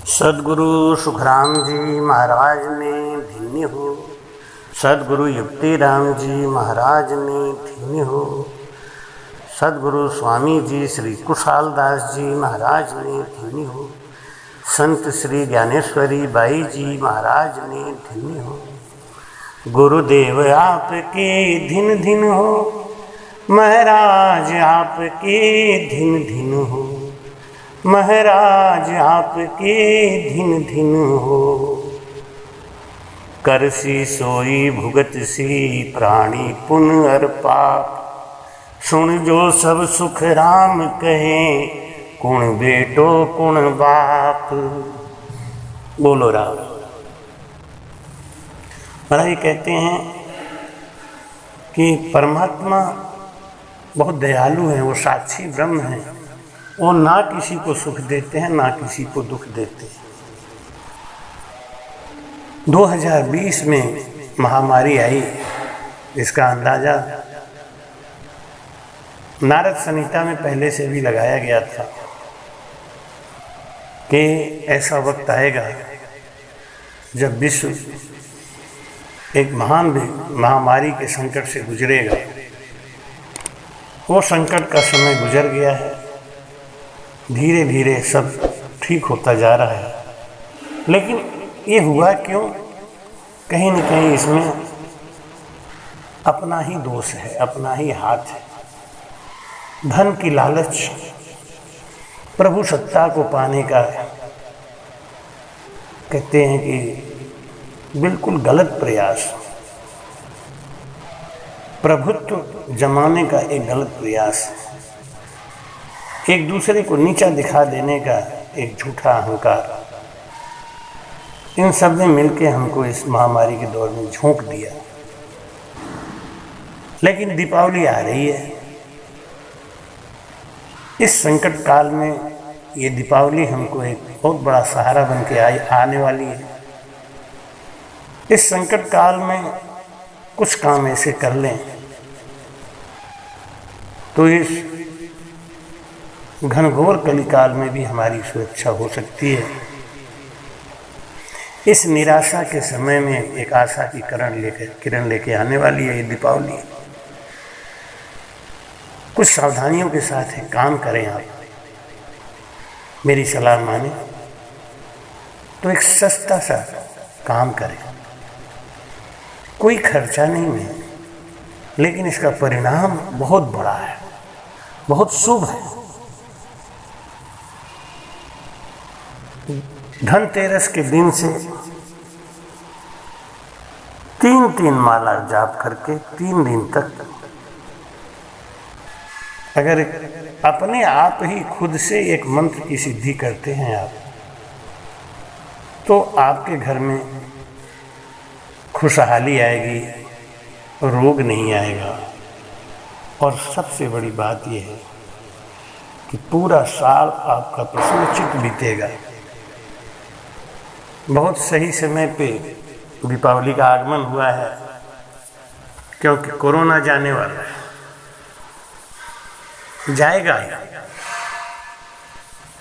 सदगुरु सुखराम जी महाराज ने धन्य हो। सदगुरु युक्तिराम जी महाराज ने धन्य हो। सदगुरु स्वामी जी श्री कुशालदास जी महाराज ने धन्य हो। संत श्री ज्ञानेश्वरी बाई जी महाराज ने धन्य हो। गुरुदेव आपके धिन धिन हो, महाराज आपके धिन धिन हो, महाराज आपके धिन धिन हो। करसी सोई भुगत सी प्राणी पुन अर पाप, सुन जो सब सुख राम कहें, कुण बेटो कुण बाप। बोलो राम। महाराज कहते हैं कि परमात्मा बहुत दयालु हैं, वो साक्षी ब्रह्म हैं। वो ना किसी को सुख देते हैं ना किसी को दुख देते हैं। 2020 में महामारी आई, इसका अंदाज़ा नारद संहिता में पहले से भी लगाया गया था कि ऐसा वक्त आएगा जब विश्व एक महान महामारी के संकट से गुजरेगा। वो संकट का समय गुजर गया है, धीरे धीरे सब ठीक होता जा रहा है। लेकिन ये हुआ क्यों? कहीं न कहीं इसमें अपना ही दोष है, अपना ही हाथ है। धन की लालच, प्रभु सत्ता को पाने का कहते हैं कि बिल्कुल गलत प्रयास, प्रभुत्व जमाने का एक गलत प्रयास, एक दूसरे को नीचा दिखा देने का एक झूठा अहंकार, इन सब ने मिलकर हमको इस महामारी के दौर में झोंक दिया। लेकिन दीपावली आ रही है। इस संकट काल में ये दीपावली हमको एक बहुत बड़ा सहारा बन के आने वाली है। इस संकट काल में कुछ काम ऐसे कर लें तो इस घनघोर कलिकाल में भी हमारी सुरक्षा हो सकती है। इस निराशा के समय में एक आशा की किरण लेके आने वाली है ये दीपावली। कुछ सावधानियों के साथ है काम करें आप, मेरी सलाह माने तो एक सस्ता सा काम करें, कोई खर्चा नहीं है, लेकिन इसका परिणाम बहुत बड़ा है, बहुत शुभ है। धनतेरस के दिन से 3 माला जाप करके 3 दिन तक अगर अपने आप ही खुद से एक मंत्र की सिद्धि करते हैं आप, तो आपके घर में खुशहाली आएगी, रोग नहीं आएगा। और सबसे बड़ी बात यह है कि पूरा साल आपका प्रसन्नचित्त बीतेगा। बहुत सही समय पे दीपावली का आगमन हुआ है, क्योंकि कोरोना जाने वाला है, जाएगा।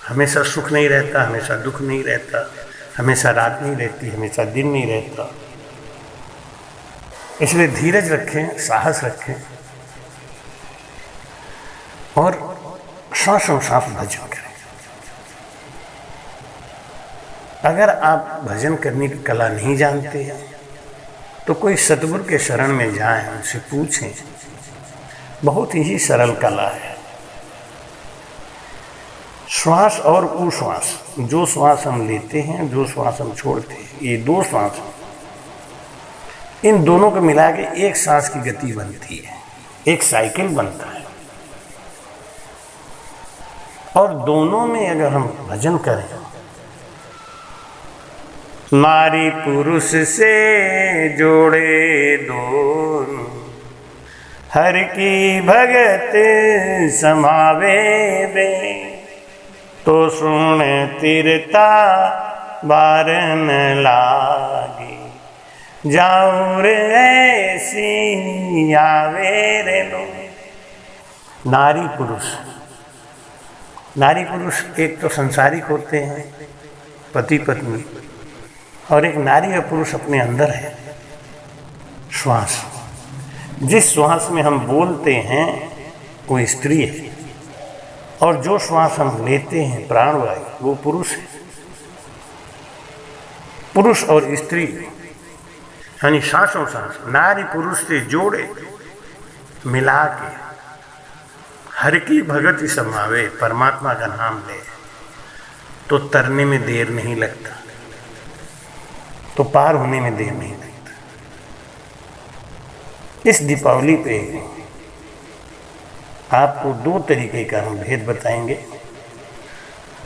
हमेशा सुख नहीं रहता, हमेशा दुख नहीं रहता, हमेशा रात नहीं रहती, हमेशा दिन नहीं रहता। इसलिए धीरज रखें, साहस रखें और सांसों सांस भजन करें। अगर आप भजन करने की कला नहीं जानते हैं तो कोई सतगुरु के शरण में जाएं, उनसे पूछें। बहुत ही सरल कला है। श्वास और उश्वास, जो श्वास हम लेते हैं, जो श्वास हम छोड़ते हैं, ये 2 श्वास, इन दोनों को मिला के एक सांस की गति बनती है, एक साइकिल बनता है। और दोनों में अगर हम भजन करें, नारी पुरुष से जोड़े दोनों, हर की भगत समावे बे, तो सुन तिरता बारन लागे, जाऊर ऐसी आवे रे लो। नारी पुरुष एक तो संसारिक होते हैं, पति पत्नी, और एक नारी और पुरुष अपने अंदर है। श्वास, जिस श्वास में हम बोलते हैं वो स्त्री है, और जो श्वास हम लेते हैं प्राणवायु वो पुरुष है। पुरुष और स्त्री यानी सांसों सांस नारी पुरुष से जोड़े मिला के हर की भगति समावे, परमात्मा का नाम ले तो तरने में देर नहीं लगता, तो पार होने में देर नहीं लगता। इस दीपावली पे आपको दो तरीके का हम भेद बताएंगे,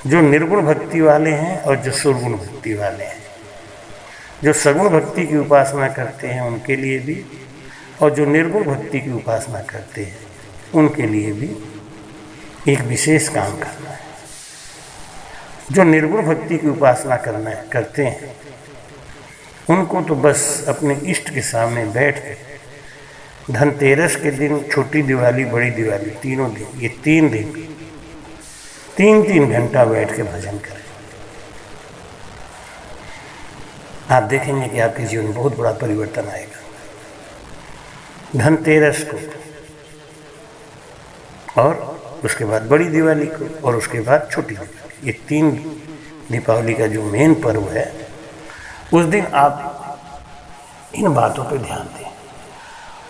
जो निर्गुण भक्ति वाले हैं और जो सुरगुण भक्ति वाले हैं। जो सगुण भक्ति की उपासना करते हैं उनके लिए भी, और जो निर्गुण भक्ति की उपासना करते हैं उनके लिए भी एक विशेष काम करना है। जो निर्गुण भक्ति की उपासना करते हैं उनको तो बस अपने इष्ट के सामने बैठ के धनतेरस के दिन, छोटी दिवाली, बड़ी दिवाली, तीनों दिन, ये 3 दिन 3-3 घंटा बैठ के भजन करें। आप देखेंगे कि आपके जीवन में बहुत बड़ा परिवर्तन आएगा। धनतेरस को, और उसके बाद बड़ी दिवाली को, और उसके बाद छोटी दिवाली, ये 3 दीपावली का जो मेन पर्व है, उस दिन आप इन बातों पे ध्यान दें।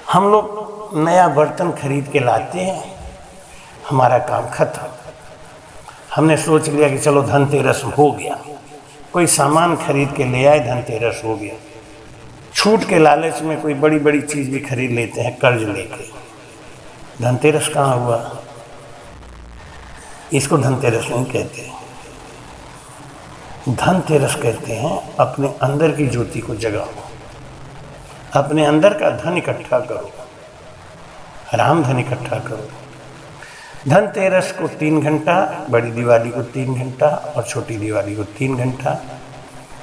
हम लोग नया बर्तन खरीद के लाते हैं, हमारा काम खत्म। हमने सोच लिया कि चलो धनतेरस हो गया, कोई सामान खरीद के ले आए, धनतेरस हो गया। छूट के लालच में कोई बड़ी बड़ी चीज़ भी खरीद लेते हैं कर्ज लेके। धनतेरस कहाँ हुआ? इसको धनतेरस नहीं कहते। धनतेरस कहते हैं अपने अंदर की ज्योति को जगाओ, अपने अंदर का धन इकट्ठा करो, राम धन इकट्ठा करो। धनतेरस को 3 घंटा, बड़ी दिवाली को 3 घंटा और छोटी दिवाली को 3 घंटा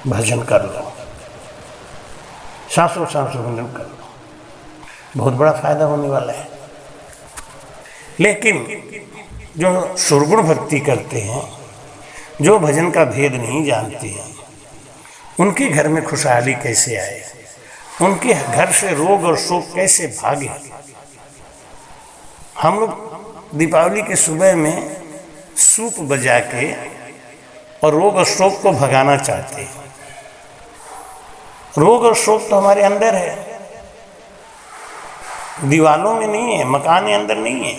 भजन कर लो, सांसों सांसों भजन कर लो, बहुत बड़ा फायदा होने वाला है। लेकिन जो सुरगुण भक्ति करते हैं, जो भजन का भेद नहीं जानते हैं, उनके घर में खुशहाली कैसे आए, उनके घर से रोग और शोक कैसे भागे। हम लोग दीपावली के सुबह में सूप बजा के और रोग और शोक को भगाना चाहते हैं। रोग और शोक तो हमारे अंदर है, दीवालों में नहीं है, मकान के अंदर नहीं है।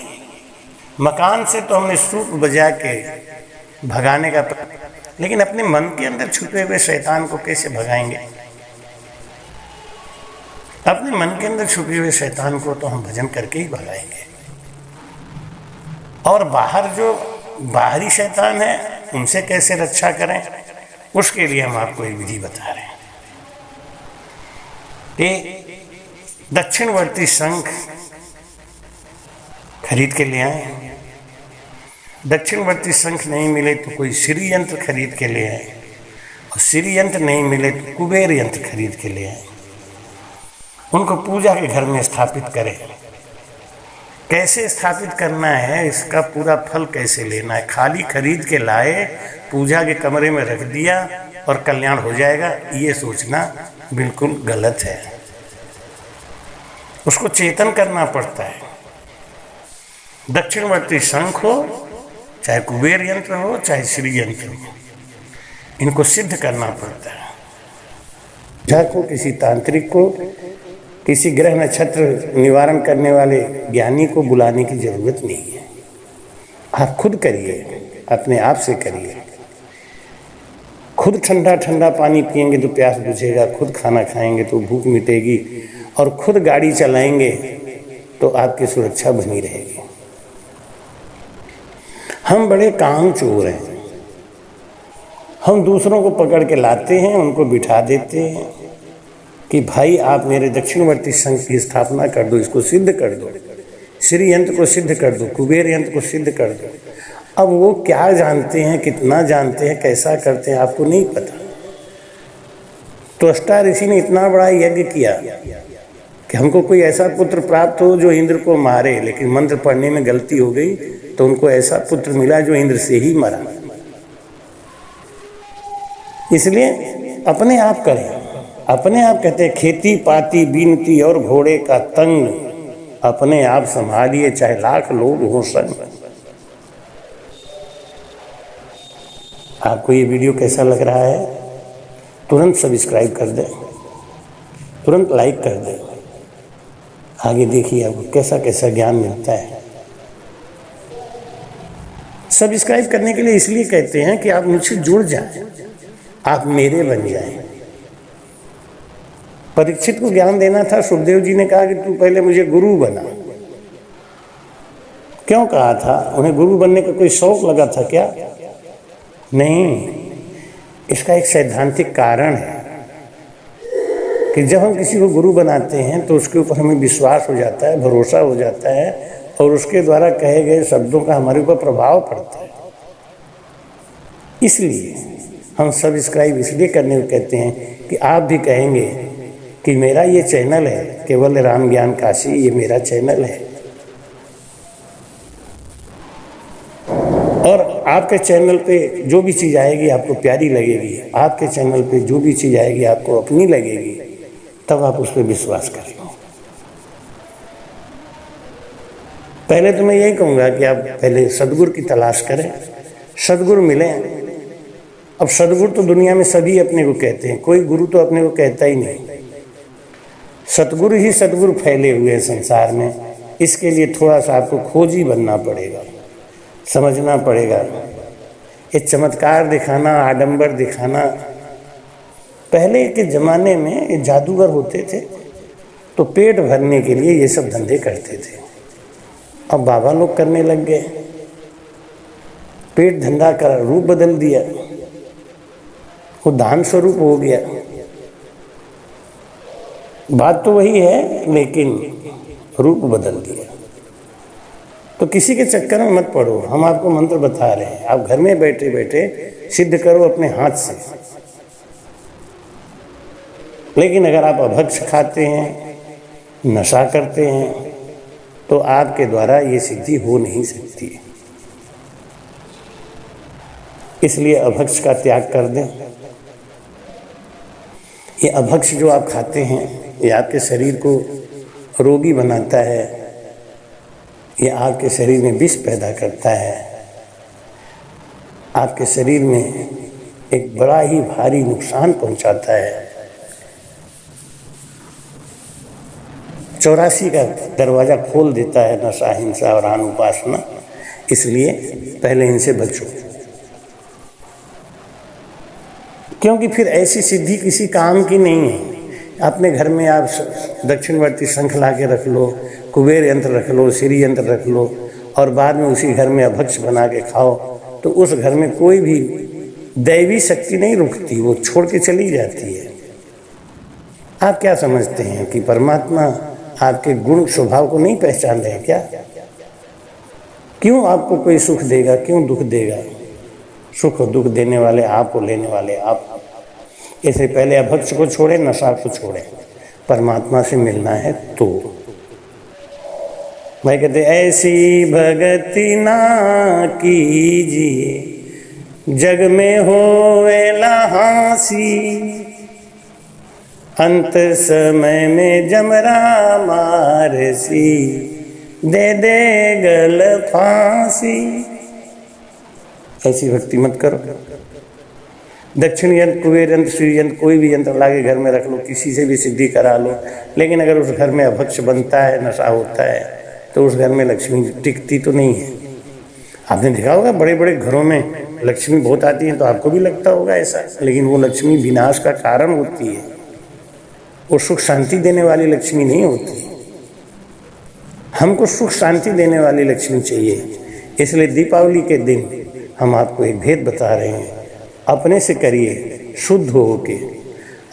मकान से तो हमने सूप बजा के भगाने का, लेकिन अपने मन के अंदर छुपे हुए शैतान को कैसे भगाएंगे? अपने मन के अंदर छुपे हुए शैतान को तो हम भजन करके ही भगाएंगे। और बाहर जो बाहरी शैतान है उनसे कैसे रक्षा करें, उसके लिए हम आपको एक विधि बता रहे हैं। ये दक्षिणवर्ती शंख खरीद के ले आए। दक्षिणवर्ती शंख नहीं मिले तो कोई श्री यंत्र खरीद के ले आए, और श्री यंत्र नहीं मिले तो कुबेर यंत्र खरीद के ले आए। उनको पूजा के घर में स्थापित करें। कैसे स्थापित करना है, इसका पूरा फल कैसे लेना है, खाली खरीद के लाए, पूजा के कमरे में रख दिया और कल्याण हो जाएगा, ये सोचना बिल्कुल गलत है। उसको चेतन करना पड़ता है। दक्षिणवर्ती शंख हो, चाहे कुबेर यंत्र हो, चाहे श्री यंत्र हो, इनको सिद्ध करना पड़ता है। जाको किसी तांत्रिक को, किसी ग्रह नक्षत्र निवारण करने वाले ज्ञानी को बुलाने की जरूरत नहीं है। आप खुद करिए, अपने आप से करिए। खुद ठंडा ठंडा पानी पिएंगे तो प्यास बुझेगा, खुद खाना खाएंगे तो भूख मिटेगी, और खुद गाड़ी चलाएंगे तो आपकी सुरक्षा बनी रहेगी। हम बड़े काम चोर हैं। हम दूसरों को पकड़ के लाते हैं, उनको बिठा देते हैं कि भाई आप मेरे दक्षिणवर्ती शंख की स्थापना कर दो, इसको सिद्ध कर दो, श्री यंत्र को सिद्ध कर दो, कुबेर यंत्र को सिद्ध कर दो। अब वो क्या जानते हैं, कितना जानते हैं, कैसा करते हैं, आपको नहीं पता। तो त्वष्टा ऋषि ने इतना बड़ा यज्ञ किया कि हमको कोई ऐसा पुत्र प्राप्त हो जो इंद्र को मारे, लेकिन मंत्र पढ़ने में गलती हो गई तो उनको ऐसा पुत्र मिला जो इंद्र से ही मरा। इसलिए अपने आप करें। अपने आप कहते हैं खेती पाती बीनती और घोड़े का तंग, अपने आप संभालिए चाहे लाख लोग हो संग। आपको ये वीडियो कैसा लग रहा है? तुरंत सब्सक्राइब कर दें, तुरंत लाइक कर दें। आगे देखिए आपको कैसा कैसा ज्ञान मिलता है। सब्सक्राइब करने के लिए इसलिए कहते हैं कि आप मुझसे जुड़ जाएं, आप मेरे बन जाएं। परीक्षित को ज्ञान देना था, सुखदेव जी ने कहा कि तू पहले मुझे गुरु बना। क्यों कहा था? उन्हें गुरु बनने का कोई शौक लगा था क्या? नहीं, इसका एक सैद्धांतिक कारण है कि जब हम किसी को गुरु बनाते हैं तो उसके ऊपर हमें विश्वास हो जाता है, भरोसा हो जाता है और उसके द्वारा कहे गए शब्दों का हमारे ऊपर प्रभाव पड़ता है। इसलिए हम सब्सक्राइब इसलिए करने को कहते हैं कि आप भी कहेंगे कि मेरा ये चैनल है, केवल राम ज्ञान काशी, ये मेरा चैनल है और आपके चैनल पे जो भी चीज़ आएगी आपको प्यारी लगेगी, आपके चैनल पे जो भी चीज़ आएगी आपको अपनी लगेगी, तब आप उस पर विश्वास करेंगे। पहले तो मैं यही कहूँगा कि आप पहले सद्गुरु की तलाश करें, सद्गुरु मिलें। अब सद्गुरु तो दुनिया में सभी अपने को कहते हैं, कोई गुरु तो अपने को कहता ही नहीं। सतगुरु ही सद्गुरु फैले हुए हैं संसार में। इसके लिए थोड़ा सा आपको खोजी बनना पड़ेगा, समझना पड़ेगा। ये चमत्कार दिखाना, आडंबर दिखाना, पहले के ज़माने में ये जादूगर होते थे तो पेट भरने के लिए ये सब धंधे करते थे। अब बाबा लोग करने लग गए, पेट धंधा का रूप बदल दिया, वो दान स्वरूप हो गया। बात तो वही है लेकिन रूप बदल दिया। तो किसी के चक्कर में मत पड़ो, हम आपको मंत्र बता रहे हैं, आप घर में बैठे बैठे सिद्ध करो अपने हाथ से। लेकिन अगर आप अभक्ष खाते हैं, नशा करते हैं, तो आपके द्वारा ये सिद्धि हो नहीं सकती। इसलिए अभक्ष का त्याग कर दें। ये अभक्ष जो आप खाते हैं ये आपके शरीर को रोगी बनाता है, ये आपके शरीर में विष पैदा करता है, आपके शरीर में एक बड़ा ही भारी नुकसान पहुंचाता है। 84 का दरवाज़ा खोल देता है नशा, हिंसा और आन उपासना। इसलिए पहले इनसे बचो, क्योंकि फिर ऐसी सिद्धि किसी काम की नहीं है। अपने घर में आप दक्षिणवर्ती शंख ला के रख लो, कुबेर यंत्र रख लो, श्री यंत्र रख लो और बाद में उसी घर में अभक्ष बना के खाओ, तो उस घर में कोई भी दैवी शक्ति नहीं रुकती, वो छोड़ के चली जाती है। आप क्या समझते हैं कि परमात्मा आपके गुण स्वभाव को नहीं पहचान रहे क्या? क्यों आपको कोई सुख देगा, क्यों दुख देगा? सुख और दुख देने वाले आप और लेने वाले आप। इससे पहले अभक्ष को छोड़े, नशा को छोड़े, परमात्मा से मिलना है तो। भाई कहते ऐसी भगति ना कीजिए जग में होवे लहासी, अंत समय में जमरा मारसी, दे दे गल फांसी। ऐसी भक्ति मत करो। दक्षिण यंत्र, कुबेर यंत्र, श्री यंत्र, कोई भी यंत्र लाके घर में रख लो, किसी से भी सिद्धि करा लो, लेकिन अगर उस घर में अभक्ष बनता है, नशा होता है, तो उस घर में लक्ष्मी टिकती तो नहीं है। आपने देखा होगा बड़े बड़े घरों में लक्ष्मी बहुत आती है, तो आपको भी लगता होगा ऐसा, लेकिन वो लक्ष्मी विनाश का कारण होती है, वो सुख शांति देने वाली लक्ष्मी नहीं होती। हमको सुख शांति देने वाली लक्ष्मी चाहिए। इसलिए दीपावली के दिन हम आपको एक भेद बता रहे हैं, अपने से करिए शुद्ध हो के।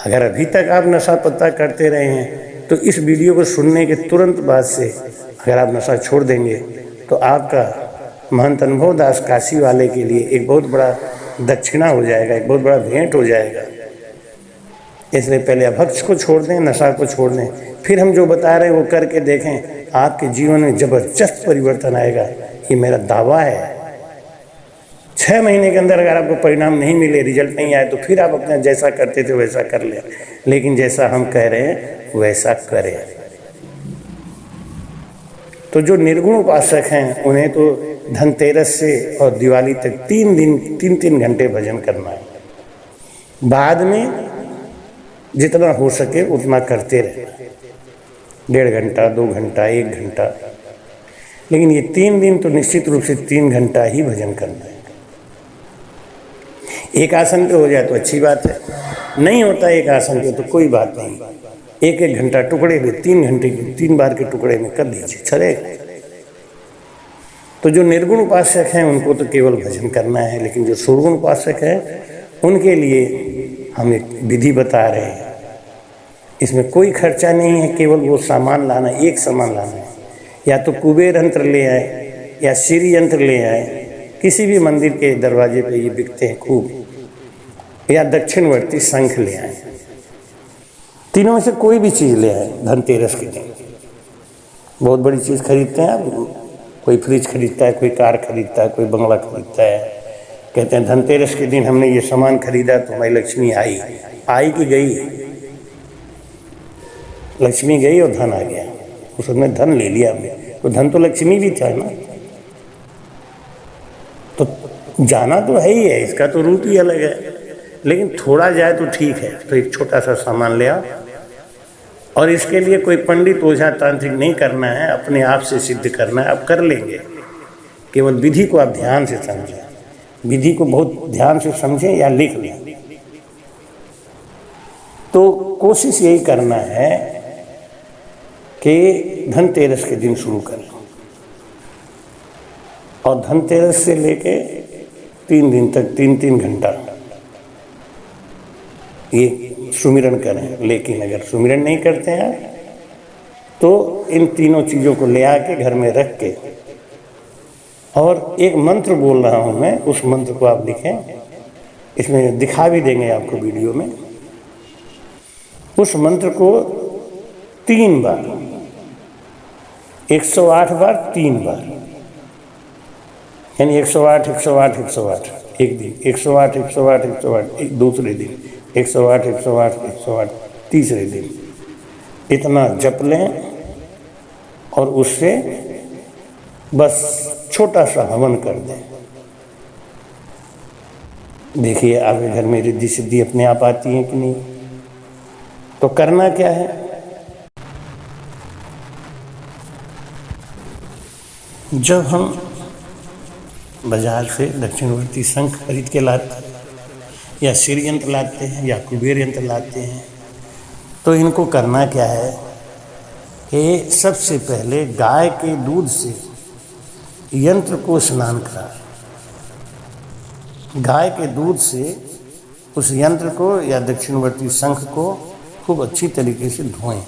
अगर अभी तक आप नशा पत्ता करते रहे हैं तो इस वीडियो को सुनने के तुरंत बाद से अगर आप नशा छोड़ देंगे तो आपका महंत अनुभव दास काशी वाले के लिए एक बहुत बड़ा दक्षिणा हो जाएगा, एक बहुत बड़ा भेंट हो जाएगा। इसलिए पहले अभक्ष को छोड़ दें, नशा को छोड़ दें, फिर हम जो बता रहे हैं वो करके देखें, आपके जीवन में ज़बरदस्त परिवर्तन आएगा। ये मेरा दावा है। 6 महीने के अंदर अगर आपको परिणाम नहीं मिले, रिजल्ट नहीं आए, तो फिर आप अपना जैसा करते थे वैसा कर लें, लेकिन जैसा हम कह रहे हैं वैसा करें। तो जो निर्गुण उपासक हैं उन्हें तो धनतेरस से और दिवाली तक 3 घंटे भजन करना है। बाद में जितना हो सके उतना करते रहना, 1.5 घंटा, 2 घंटा, 1 घंटा, लेकिन ये 3 दिन तो निश्चित रूप से 3 घंटा ही भजन करना है। एक आसन पे हो जाए तो अच्छी बात है, नहीं होता एक आसन पे तो कोई बात नहीं, 1-1 घंटा टुकड़े में 3 घंटे के 3 बार के टुकड़े में कर लीजिए, चलेगा। तो जो निर्गुण उपासक हैं उनको तो केवल भजन करना है, लेकिन जो सुरगुण उपासक हैं उनके लिए हम एक विधि बता रहे हैं। इसमें कोई खर्चा नहीं है, केवल वो सामान लाना, एक सामान लाना है। या तो कुबेर यंत्र ले आए या श्री यंत्र ले आए, किसी भी मंदिर के दरवाजे पे ये बिकते हैं खूब, या दक्षिणवर्ती शंख ले आए। तीनों में से कोई भी चीज़ ले आए धनतेरस के दिन। बहुत बड़ी चीज़ खरीदते हैं आप, कोई फ्रिज खरीदता है, कोई कार खरीदता है, कोई बंगला खरीदता है, कहते हैं धनतेरस के दिन हमने ये सामान खरीदा तो हमारी लक्ष्मी आई कि गई? लक्ष्मी गई और धन आ गया, उसने धन ले लिया हमने, तो धन तो लक्ष्मी भी था ना। तो जाना तो है ही है, इसका तो रूप ही अलग है, लेकिन थोड़ा जाए तो ठीक है। तो एक छोटा सा सामान ले आओ, और इसके लिए कोई पंडित ओझा तांत्रिक नहीं करना है, अपने आप से सिद्ध करना है। आप कर लेंगे, केवल विधि को आप ध्यान से समझें, विधि को बहुत ध्यान से समझें या लिख लें। तो कोशिश यही करना है कि धनतेरस के दिन शुरू करें और धनतेरस से लेके 3 दिन तक 3-3 घंटा ये सुमिरन करें। लेकिन अगर सुमिरन नहीं करते हैं तो इन तीनों चीज़ों को ले आके घर में रख के, और एक मंत्र बोल रहा हूँ मैं, उस मंत्र को आप लिखें, इसमें दिखा भी देंगे आपको वीडियो में। उस मंत्र को 3 बार, 108 बार 3 बार, यानी 108 108 108 एक दिन, 108 108 108 एक दूसरे दिन, 108 108 108 तीसरे दिन, इतना जप लें और उससे बस छोटा सा हवन कर दें। देखिए आपके घर में रिद्धि सिद्धि अपने आप आती है कि नहीं। तो करना क्या है, जब हम बाजार से दक्षिणवर्ती शंख खरीद के लाते हैं या श्री यंत्र लाते हैं या कुबेर यंत्र लाते हैं, तो इनको करना क्या है कि सबसे पहले गाय के दूध से यंत्र को स्नान कराएं। गाय के दूध से उस यंत्र को या दक्षिणवर्ती शंख को खूब अच्छी तरीके से धोएं।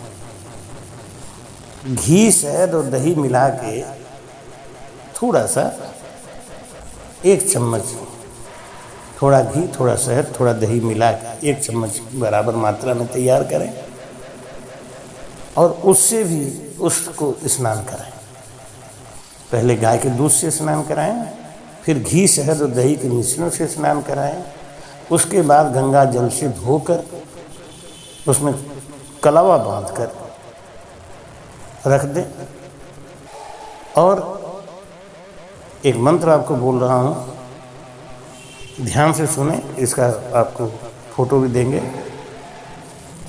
घी, शहद और दही मिला के थोड़ा सा, 1 चम्मच, थोड़ा घी, थोड़ा शहद, थोड़ा दही मिला के 1 चम्मच बराबर मात्रा में तैयार करें और उससे भी उसको स्नान कराएं। पहले गाय के दूध से स्नान कराएं, फिर घी, शहद और दही के मिश्रण से स्नान कराएं, उसके बाद गंगा जल से धोकर उसमें कलावा बांधकर रख दें। और एक मंत्र आपको बोल रहा हूँ, ध्यान से सुने, इसका आपको फोटो भी देंगे।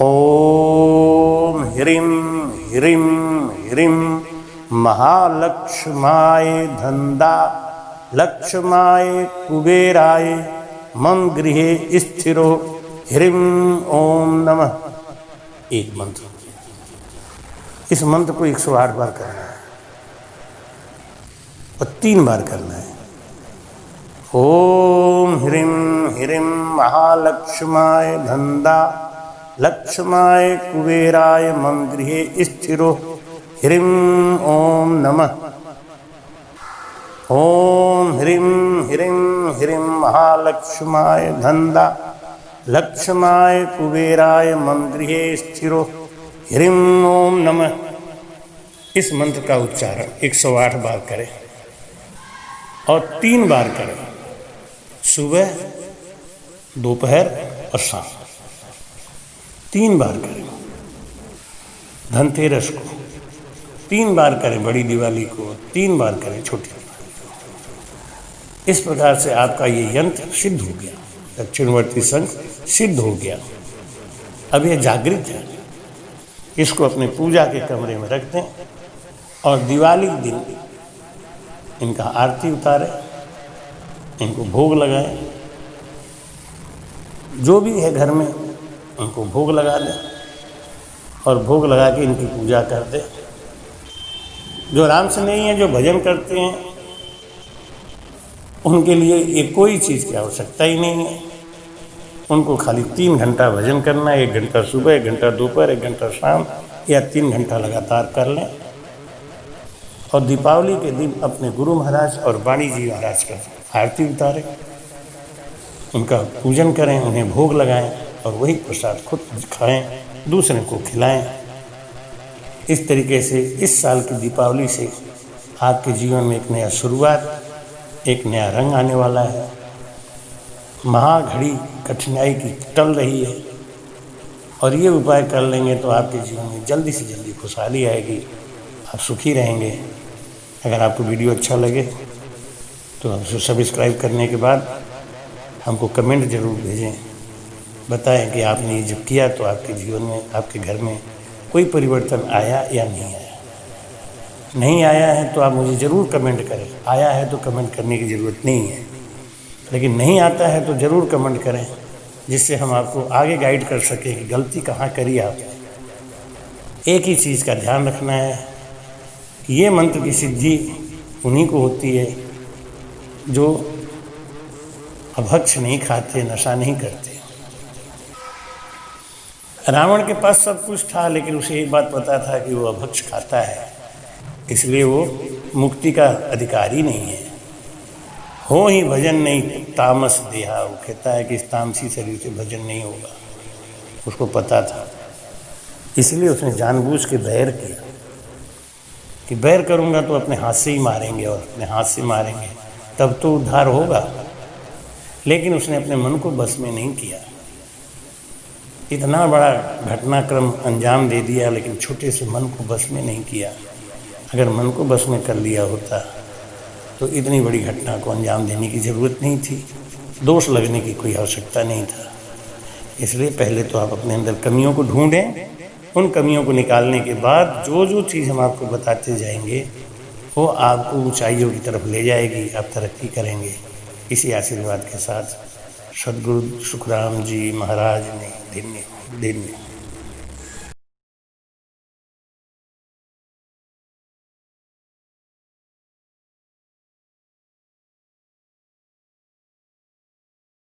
ओम ह्रीं ह्रीं ह्रीं महालक्ष्माय धन्दा लक्ष्माय कुबेराय मम गृहे स्थिरो ह्रीं ओम नमः। एक मंत्र, इस मंत्र को 108 बार करना है और 3 बार करना है। ओम ह्रीं ह्रीं महालक्ष्माय धन्दा लक्ष्माय कुबेराय मम गृहे स्थिरो ह्रीं ओम नमः। ओम ह्रीं ह्रीं ह्रीं महालक्ष्माय धन्दा लक्ष्माय कुबेराय मम गृहे स्थिरो ह्रीं ओम नमः। इस मंत्र का उच्चारण 108 बार करें और 3 बार करें। सुबह, दोपहर और शाम 3 बार करें। धनतेरस को 3 बार करें, बड़ी दिवाली को 3 बार करें, छोटी दिवाली को। इस प्रकार से आपका ये यंत्र सिद्ध हो गया, दक्षिणवर्ती शंख सिद्ध हो गया। अब ये जागृत है, इसको अपने पूजा के कमरे में रख दें और दिवाली के दिन इनका आरती उतारें, इनको भोग लगाएं। जो भी है घर में उनको भोग लगा दें और भोग लगा के इनकी पूजा कर दें। जो राम से नहीं है, जो भजन करते हैं, उनके लिए ये कोई चीज़ की आवश्यकता ही नहीं है। उनको खाली 3 घंटा भजन करना है, 1 घंटा सुबह, 1 घंटा दोपहर, 1 घंटा शाम, या 3 घंटा लगातार कर लें। और दीपावली के दिन अपने गुरु महाराज और वाणी जी महाराज का आरती उतारें, उनका पूजन करें, उन्हें भोग लगाएं और वही प्रसाद खुद खाएं, दूसरे को खिलाएं। इस तरीके से इस साल की दीपावली से आपके जीवन में एक नया शुरुआत, एक नया रंग आने वाला है। महाघड़ी कठिनाई की टल रही है और ये उपाय कर लेंगे तो आपके जीवन में जल्दी से जल्दी खुशहाली आएगी, आप सुखी रहेंगे। अगर आपको वीडियो अच्छा लगे तो हमसे सब्सक्राइब करने के बाद हमको कमेंट ज़रूर भेजें, बताएं कि आपने ये जब किया तो आपके जीवन में, आपके घर में कोई परिवर्तन आया या नहीं आया। नहीं आया है तो आप मुझे ज़रूर कमेंट करें, आया है तो कमेंट करने की ज़रूरत नहीं है, लेकिन नहीं आता है तो ज़रूर कमेंट करें, जिससे हम आपको आगे गाइड कर सकें कि गलती कहाँ करी आपने। एक ही चीज़ का ध्यान रखना है कि ये मंत्र की सिद्धि उन्हीं को होती है जो अभक्ष नहीं खाते, नशा नहीं करते। रावण के पास सब कुछ था, लेकिन उसे एक बात पता था कि वो अभक्ष खाता है, इसलिए वो मुक्ति का अधिकारी नहीं है। हो ही भजन नहीं तामस देहा, वो कहता है कि इस तामसी शरीर से भजन नहीं होगा, उसको पता था। इसलिए उसने जानबूझ के बैर किया कि बैर करूँगा तो अपने हाथ से ही मारेंगे, और अपने हाथ से मारेंगे तब तो उद्धार होगा। लेकिन उसने अपने मन को बस में नहीं किया, इतना बड़ा घटनाक्रम अंजाम दे दिया, लेकिन छोटे से मन को बस में नहीं किया। अगर मन को बस में कर लिया होता तो इतनी बड़ी घटना को अंजाम देने की ज़रूरत नहीं थी, दोष लगने की कोई आवश्यकता नहीं था। इसलिए पहले तो आप अपने अंदर कमियों को ढूंढें, उन कमियों को निकालने के बाद जो जो चीज़ हम आपको बताते जाएंगे वो आपको ऊंचाइयों की तरफ ले जाएगी, आप तरक्की करेंगे। इसी आशीर्वाद के साथ सद्गुरु सुखराम जी महाराज ने धन्य।